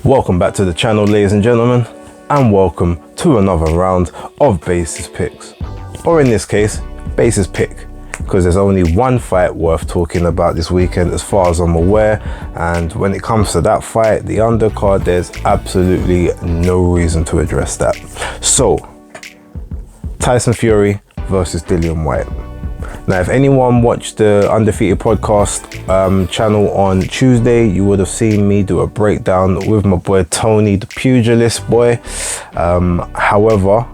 Welcome back to the channel, ladies and gentlemen, and welcome to another round of Basis Picks. Or in this case, Basis Pick, because there's only one fight worth talking about this weekend as far as I'm aware, and when it comes to that fight, the undercard, there's absolutely no reason to address that. So, Tyson Fury versus Dillian Whyte. Now, if anyone watched the Undefeated podcast channel on Tuesday, you would have seen me do a breakdown with my boy Tony, the pugilist boy. However,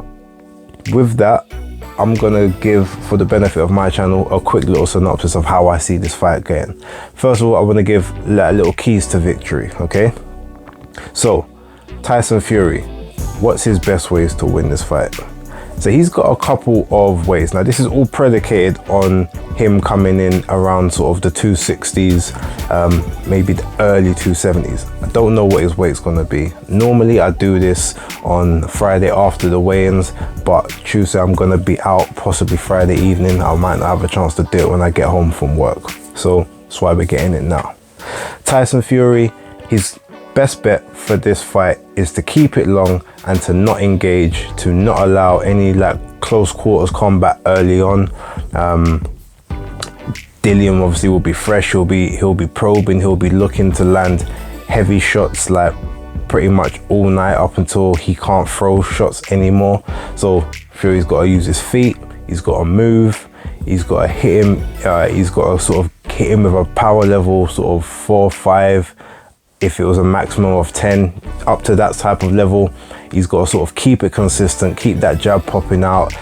with that, I'm gonna give, for the benefit of my channel, a quick little synopsis of how I see this fight going. First of all, I want to give little keys to victory, okay? So, Tyson Fury, what's his best ways to win this fight? So he's got a couple of ways. Now this is all predicated on him coming in around sort of the 260s, maybe the early 270s. I don't know what his weight's gonna be. Normally I do this on Friday after the weigh-ins, but Tuesday I'm gonna be out, possibly Friday evening. I might not have a chance to do it when I get home from work. So that's why we're getting it now. Tyson Fury, his best bet for this fight is to keep it long and to not engage, to not allow any like close quarters combat early on. Dillian obviously will be fresh, he'll be probing, he'll be looking to land heavy shots like pretty much all night up until he can't throw shots anymore. So Fury's got to use his feet, he's got to move, he's got to hit him, he's got to sort of hit him with a power level sort of 4 or 5. If it was a maximum of 10, up to that type of level, he's got to sort of keep it consistent, keep that jab popping out.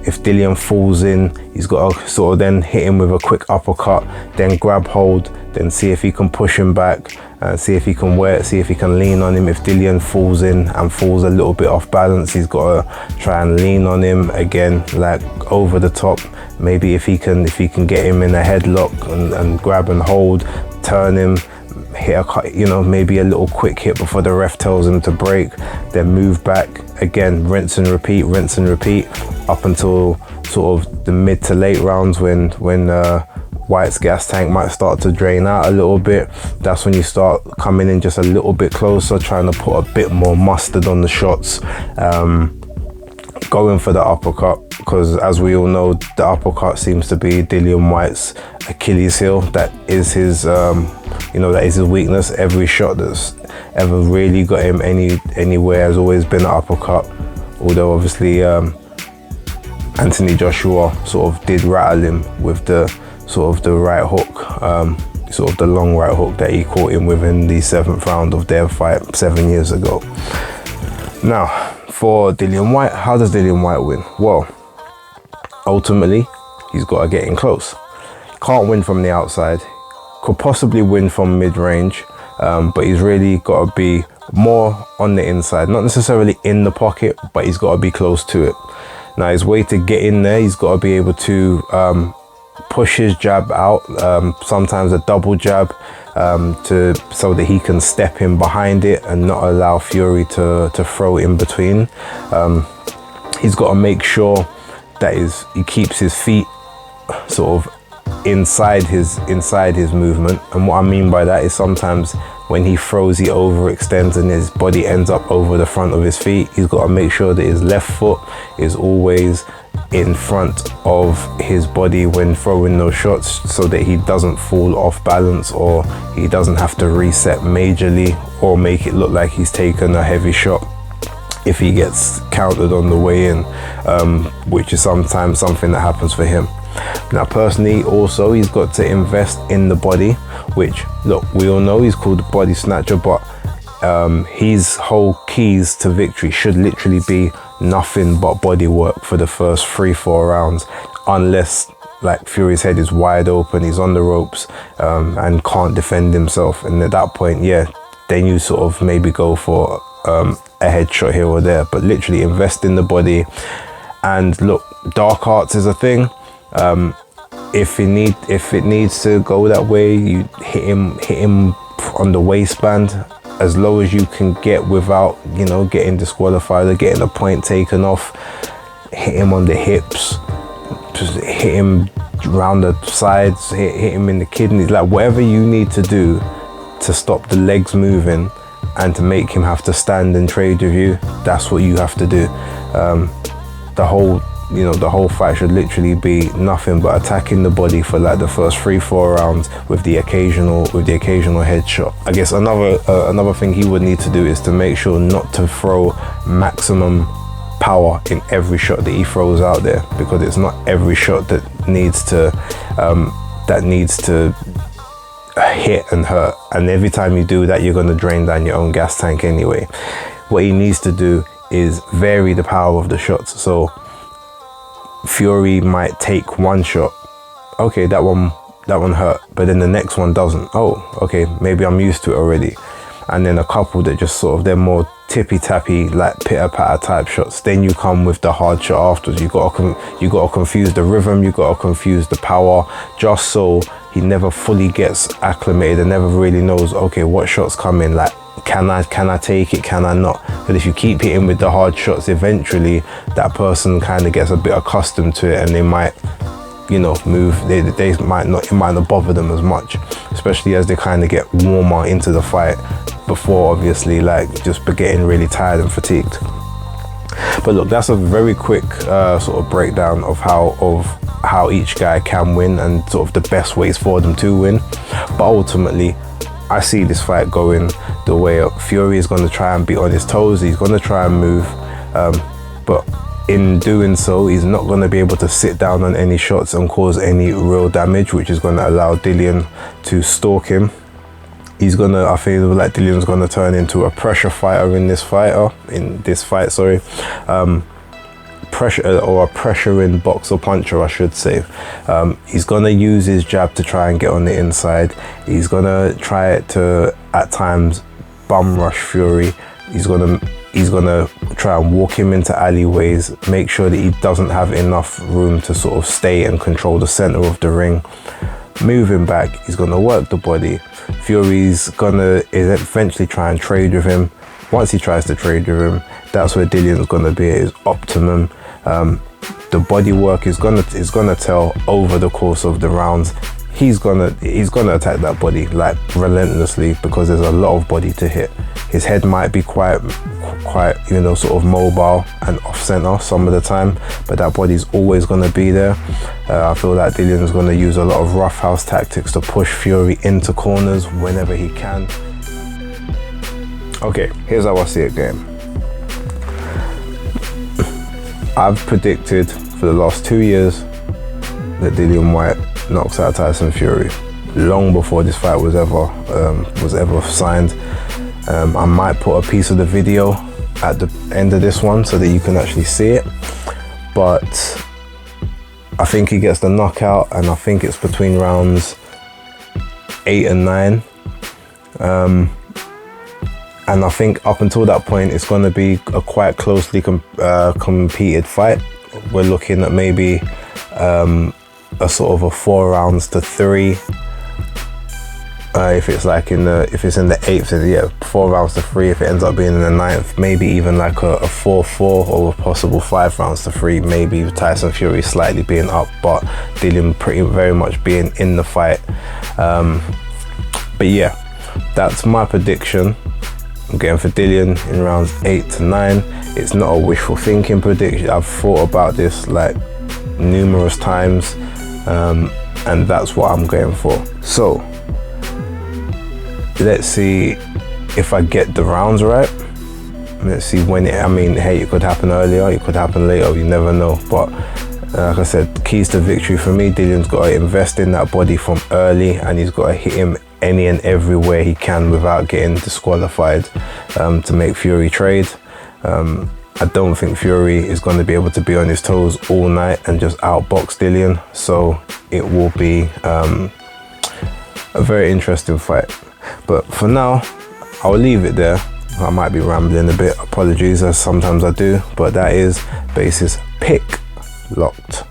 If Dillian falls in, he's got to sort of then hit him with a quick uppercut, then grab hold, then see if he can push him back, see if he can wear it, see if he can lean on him. If Dillian falls in and falls a little bit off balance, he's got to try and lean on him again, like over the top. Maybe if he can get him in a headlock and grab and hold, turn him, hit a, maybe a little quick hit before the ref tells him to break, then move back again, rinse and repeat up until sort of the mid to late rounds when Whyte's gas tank might start to drain out a little bit. That's when you start coming in just a little bit closer, trying to put a bit more mustard on the shots, going for the uppercut, because as we all know, the uppercut seems to be Dillian Whyte's Achilles heel. That is his that is his weakness. Every shot that's ever really got him anywhere has always been an uppercut, although obviously Anthony Joshua sort of did rattle him with the sort of the right hook, sort of the long right hook that he caught him with in the 7th round of their fight 7 years ago. Now, for Dillian Whyte, how does Dillian Whyte win? Well, ultimately, he's got to get in close. Can't win from the outside. Could possibly win from mid-range, but he's really got to be more on the inside. Not necessarily in the pocket, but he's got to be close to it. Now, his way to get in there, he's got to be able to push his jab out, sometimes a double jab, so that he can step in behind it and not allow Fury to throw in between. He's got to make sure that he keeps his feet sort of inside his movement. And what I mean by that is sometimes when he throws, he overextends and his body ends up over the front of his feet. He's got to make sure that his left foot is always in front of his body when throwing those shots, so that he doesn't fall off balance, or he doesn't have to reset majorly or make it look like he's taken a heavy shot if he gets countered on the way in, which is sometimes something that happens for him. Now, personally, also, he's got to invest in the body, which, look, we all know he's called the body snatcher, but his whole keys to victory should literally be nothing but body work for the first 3-4 rounds, unless like Fury's head is wide open, he's on the ropes, and can't defend himself. And at that point, yeah, then you sort of maybe go for a headshot here or there, but literally invest in the body. And look, dark arts is a thing. If it needs to go that way, you hit him on the waistband as low as you can get without getting disqualified or getting a point taken off. Hit him on the hips, just hit him around the sides, hit him in the kidneys, like whatever you need to do to stop the legs moving and to make him have to stand and trade with you, that's what you have to do. The whole fight should literally be nothing but attacking the body for like the first 3-4 rounds with the occasional headshot. I guess another thing he would need to do is to make sure not to throw maximum power in every shot that he throws out there, because it's not every shot that needs to hit and hurt, and every time you do that, you're going to drain down your own gas tank anyway. What he needs to do is vary the power of the shots. So Fury might take one shot, okay, that one hurt, but then the next one doesn't. Oh, okay, maybe I'm used to it already. And then a couple that just sort of, they're more tippy-tappy, like pitter-patter type shots. Then you come with the hard shot afterwards. You gotta confuse the rhythm, you gotta confuse the power, just so he never fully gets acclimated and never really knows, okay, what shots come in, like can I take it, can I not? But if you keep hitting with the hard shots, eventually that person kind of gets a bit accustomed to it, and they might, you know, move, it might not bother them as much, especially as they kind of get warmer into the fight before, obviously, like just getting really tired and fatigued. But look, that's a very quick sort of breakdown of how each guy can win and sort of the best ways for them to win. But ultimately, I see this fight going the way Fury is going to try and be on his toes. He's going to try and move, but in doing so, he's not going to be able to sit down on any shots and cause any real damage, which is going to allow Dillian to stalk him. I feel like Dillian's going to turn into a pressure fighter in this fight, pressure, or a pressuring boxer puncher, I should say. He's going to use his jab to try and get on the inside. He's going to try to, at times, bum rush Fury. He's going to try and walk him into alleyways, make sure that he doesn't have enough room to sort of stay and control the center of the ring. Moving back, he's going to work the body. Fury's going to eventually try and trade with him. Once he tries to trade with him, that's where Dillian's going to be at his optimum. The body work is going to tell over the course of the rounds. He's gonna attack that body like relentlessly, because there's a lot of body to hit. His head might be quite sort of mobile and off center some of the time, but that body's always going to be there. I feel like Dillian's going to use a lot of roughhouse tactics to push Fury into corners whenever he can. Okay, here's how I see it going. I've predicted for the last 2 years that Dillian Whyte knocks out Tyson Fury, long before this fight was ever signed. I might put a piece of the video at the end of this one so that you can actually see it, but I think he gets the knockout, and I think it's between rounds 8 and 9. And I think up until that point, it's going to be a quite closely competed fight. We're looking at maybe a sort of a 4 rounds to 3. If it's like in the 8th, yeah, 4 rounds to 3. If it ends up being in the 9th, maybe even like a 4-4 or a possible 5 rounds to 3. Maybe Tyson Fury slightly being up, but Dillian very much being in the fight. But yeah, that's my prediction. I'm going for Dillian in rounds 8 to 9. It's not a wishful thinking prediction. I've thought about this like numerous times, and that's what I'm going for. So let's see if I get the rounds right. Let's see when hey, it could happen earlier, it could happen later, you never know. But like I said, keys to victory for me, Dillian's got to invest in that body from early, and he's got to hit him any and everywhere he can without getting disqualified to make Fury trade. I don't think Fury is going to be able to be on his toes all night and just outbox Dillian, so it will be a very interesting fight. But for now, I'll leave it there. I might be rambling a bit, apologies, as sometimes I do, but that is Basis Pick Locked.